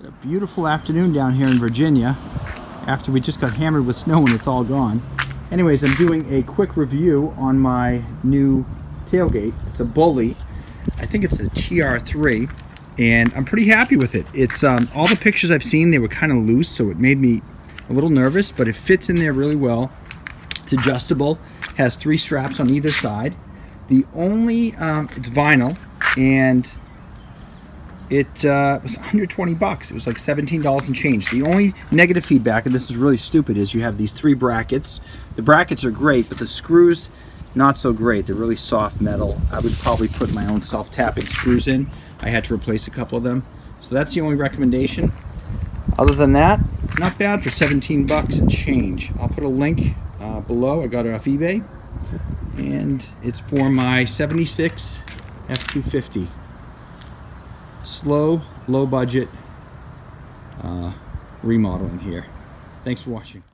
A beautiful afternoon down here in Virginia after we just got hammered with snow and it's all gone. Anyways, I'm doing a quick review on my new tailgate. It's a Bully. I think it's a TR3 and I'm pretty happy with it. It's all the pictures I've seen, they were kind of loose, so it made me a little nervous, but it fits in there really well. It's adjustable, has 3 straps on either side. The only, it's vinyl, and it was 120 bucks. It was like $17 and change. The only negative feedback, and this is really stupid, is you have these 3 brackets. The brackets are great, but the screws, not so great. They're really soft metal. I would probably put my own self-tapping screws in. I had to replace a couple of them. So that's the only recommendation. Other than that, not bad for 17 bucks and change. I'll put a link below. I got it off eBay. And it's for my 76 F250. Slow, low budget remodeling here. Thanks for watching.